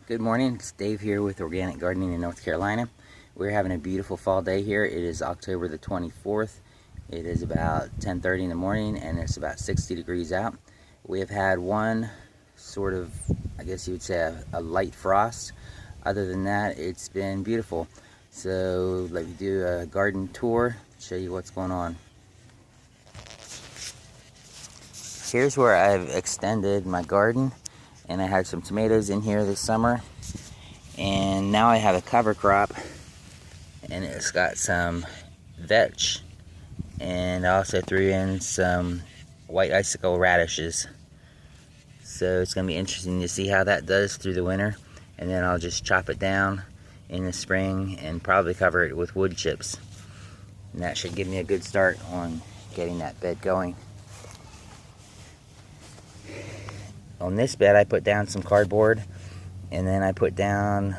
Good morning, it's Dave here with Organic Gardening in North Carolina. We're having a beautiful fall day here. It is October the 24th. It is about 10:30 in the morning and it's about 60 degrees out. We have had one sort of, I guess you would say, a light frost. Other than that, it's been beautiful. So let me do a garden tour, show you what's going on. Here's where I've extended my garden, and I had some tomatoes in here this summer, and now I have a cover crop, and it's got some vetch, and I also threw in some white icicle radishes. So it's going to be interesting to see how that does through the winter, and then I'll just chop it down in the spring and probably cover it with wood chips, and that should give me a good start on getting that bed going. On this bed I put down some cardboard, and then I put down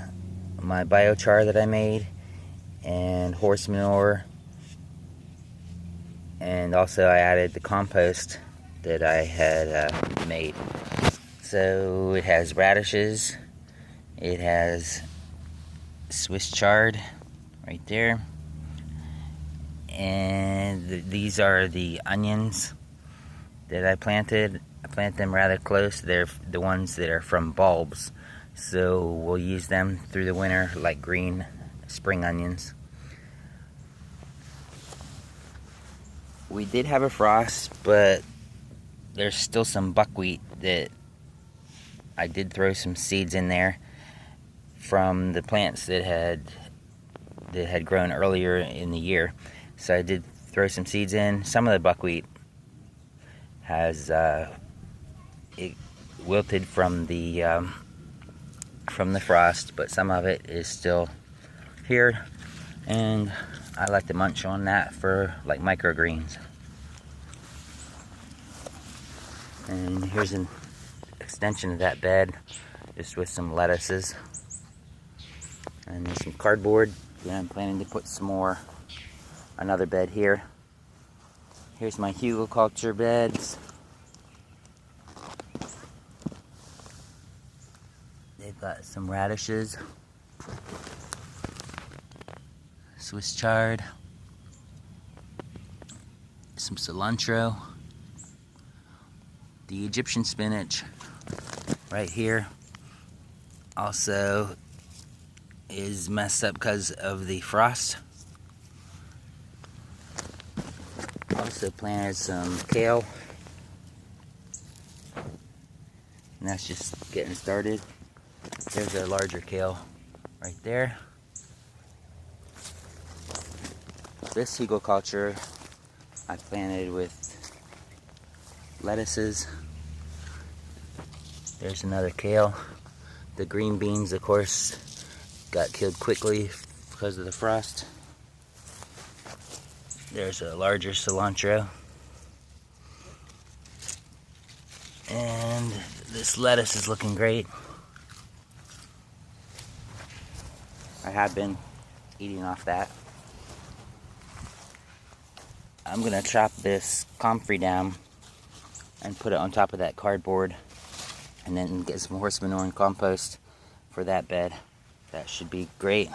my biochar that I made, and horse manure, and also I added the compost that I had made. So it has radishes, it has Swiss chard right there, and these are the onions that I planted. I plant them rather close. They're the ones that are from bulbs, so we'll use them through the winter like green spring onions. We did have a frost, but there's still some buckwheat that I did throw some seeds in there from the plants that had grown earlier in the year. So I did throw some seeds in. Some of the buckwheat has it wilted from the frost, but some of it is still here, and I like to munch on that for like microgreens. And here's an extension of that bed, just with some lettuces and there's some cardboard. And I'm planning to put another bed here. Here's my Hugo Culture beds. They've got some radishes, Swiss chard, some cilantro, the Egyptian spinach right here also is messed up because of the frost. Also planted some kale, and that's just getting started. There's a larger kale right there. This Hugo Culture I planted with lettuces. There's another kale. The green beans, of course, got killed quickly because of the frost. There's a larger cilantro. And this lettuce is looking great. I have been eating off that. I'm gonna chop this comfrey down and put it on top of that cardboard, and then get some horse manure and compost for that bed. That should be great.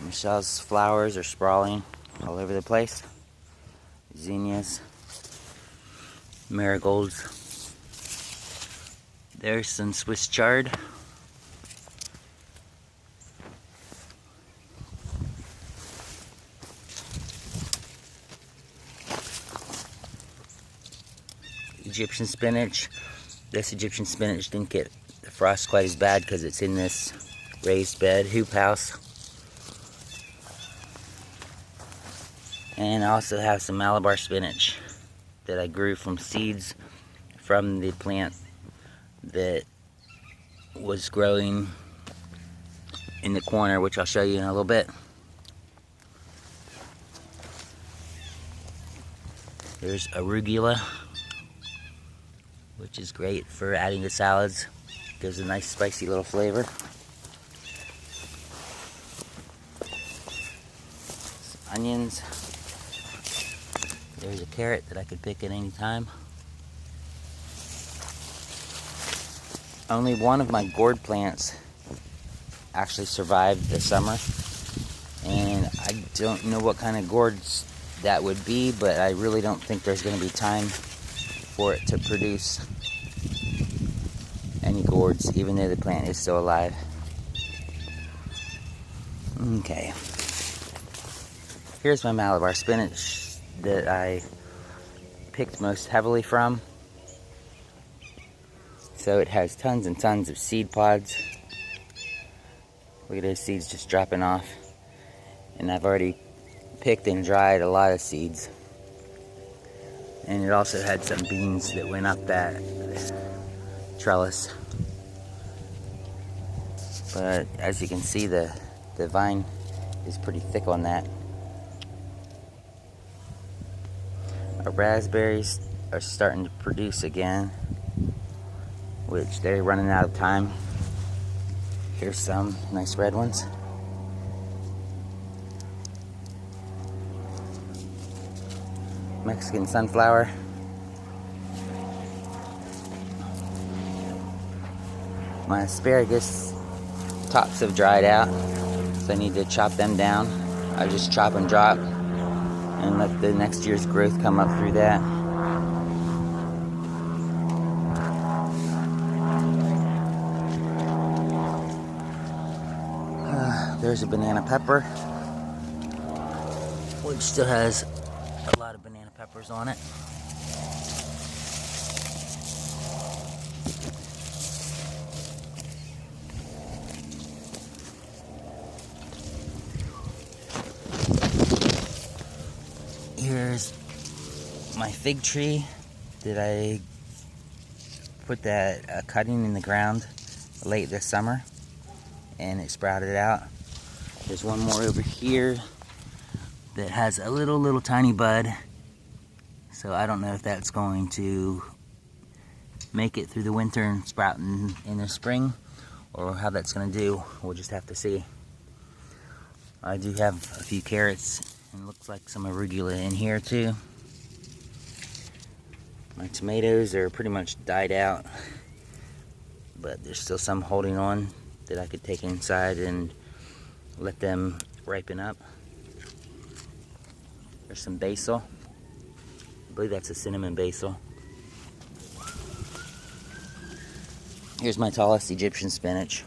Michelle's flowers are sprawling all over the place. Zinnias, marigolds. There's some Swiss chard. Egyptian spinach. This Egyptian spinach didn't get the frost quite as bad because it's in this raised bed, hoop house. And I also have some Malabar spinach that I grew from seeds from the plant that was growing in the corner, which I'll show you in a little bit. There's arugula, which is great for adding to salads. Gives a nice spicy little flavor. Some onions. There's a carrot that I could pick at any time. Only one of my gourd plants actually survived the summer, and I don't know what kind of gourds that would be, but I really don't think there's going to be time for it to produce any gourds, even though the plant is still alive. Okay. Here's my Malabar spinach that I picked most heavily from. So it has tons and tons of seed pods. Look at those seeds just dropping off. And I've already picked and dried a lot of seeds. And it also had some beans that went up that trellis. But as you can see, the vine is pretty thick on that. Our raspberries are starting to produce again, which they're running out of time. Here's some nice red ones. Mexican sunflower. My asparagus tops have dried out, so I need to chop them down. I just chop and drop and let the next year's growth come up through that. There's a banana pepper, which still has a lot of banana peppers on it. Here's my fig tree that I put that cutting in the ground late this summer, and it sprouted out. There's one more over here that has a little tiny bud, so I don't know if that's going to make it through the winter and sprout in the spring, or how that's going to do. We'll just have to see. I do have a few carrots, and looks like some arugula in here too. My tomatoes are pretty much died out, but there's still some holding on that I could take inside and let them ripen up. There's some basil. I believe that's a cinnamon basil. Here's my tallest Egyptian spinach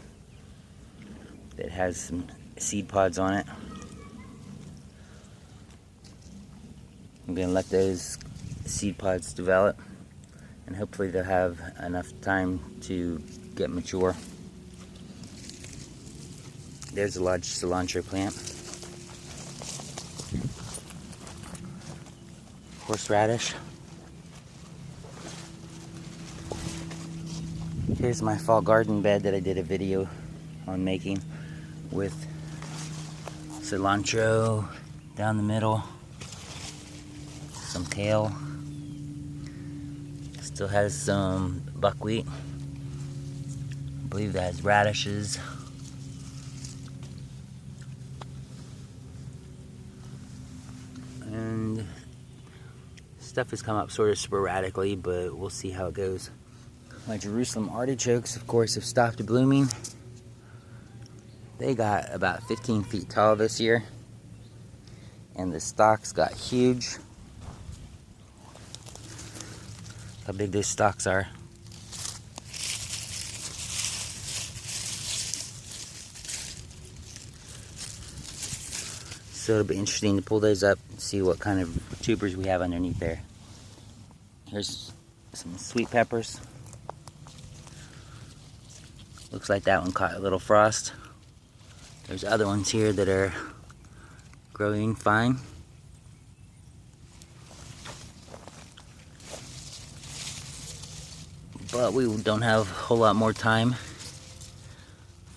that has some seed pods on it. I'm going to let those seed pods develop, and hopefully they'll have enough time to get mature. There's a large cilantro plant. Horseradish. Here's my fall garden bed that I did a video on making, with cilantro down the middle, some kale, still has some buckwheat, I believe that has radishes, and stuff has come up sort of sporadically, but we'll see how it goes. My Jerusalem artichokes, of course, have stopped blooming. They got about 15 feet tall this year, and the stalks got huge. How big those stalks are. So it'll be interesting to pull those up and see what kind of tubers we have underneath there. Here's some sweet peppers. Looks like that one caught a little frost. There's other ones here that are growing fine. But we don't have a whole lot more time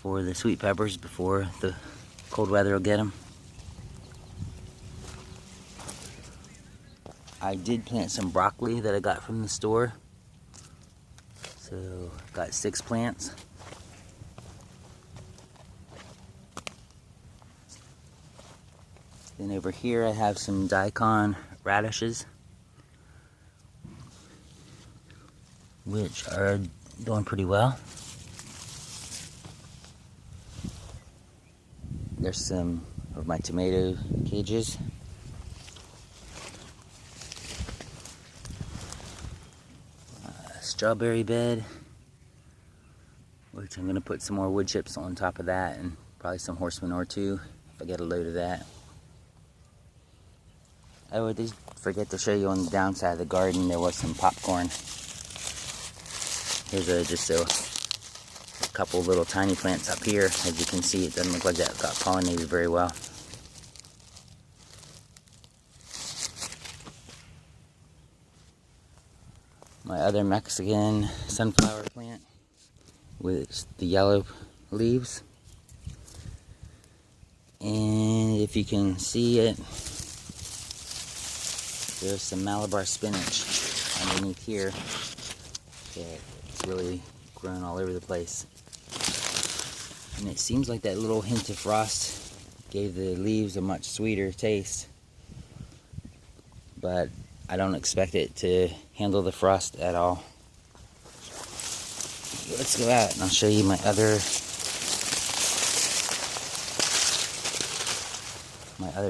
for the sweet peppers before the cold weather will get them. I did plant some broccoli that I got from the store. So, got 6 plants. Then over here I have some daikon radishes, which are doing pretty well. There's some of my tomato cages. Strawberry bed, which I'm going to put some more wood chips on top of that, and probably some horse manure too if I get a load of that. Oh, I did forget to show you on the downside of the garden, there was some popcorn. Here's just a couple little tiny plants up here. As you can see, it doesn't look like that got pollinated very well. My other Mexican sunflower plant with the yellow leaves. And if you can see it, there's some Malabar spinach underneath here. Yeah, it's really grown all over the place. And it seems like that little hint of frost gave the leaves a much sweeter taste. But I don't expect it to handle the frost at all. Let's go out and I'll show you my other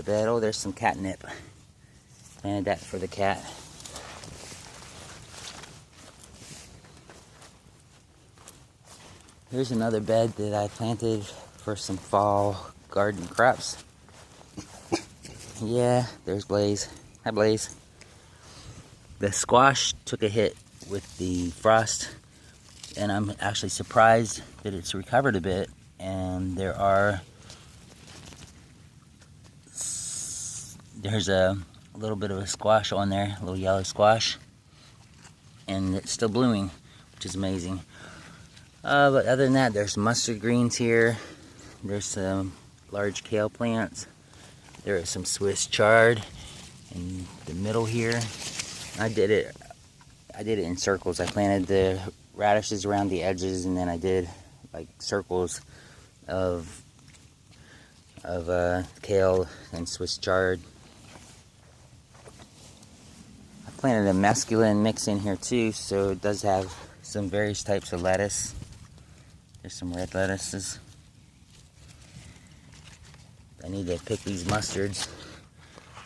bed. Oh, there's some catnip. Planted that for the cat. Here's another bed that I planted for some fall garden crops. Yeah, there's Blaze. Hi, Blaze. The squash took a hit with the frost, and I'm actually surprised that it's recovered a bit. And there's a little bit of a squash on there, a little yellow squash, and it's still blooming, which is amazing. But other than that, there's mustard greens here. There's some large kale plants. There is some Swiss chard in the middle here. I did it in circles. I planted the radishes around the edges, and then I did like circles of kale and Swiss chard. I planted a mesclun mix in here too, so it does have some various types of lettuce. There's some red lettuces. I need to pick these mustards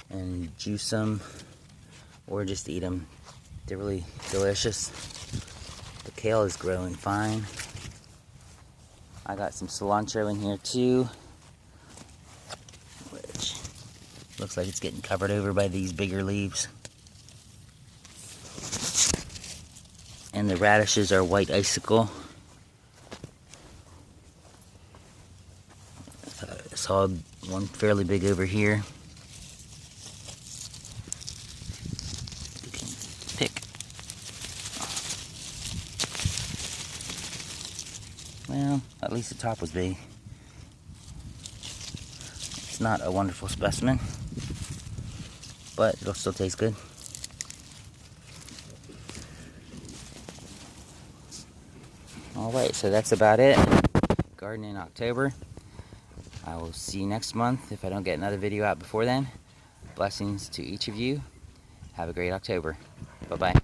and juice them, or just eat them. They're really delicious. The kale is growing fine. I got some cilantro in here too, which looks like it's getting covered over by these bigger leaves. And the radishes are white icicle. I saw one fairly big over here. You can pick. Well, at least the top was big. It's not a wonderful specimen, but it'll still taste good. Alright, so that's about it. Garden in October. I will see you next month if I don't get another video out before then. Blessings to each of you. Have a great October. Bye-bye.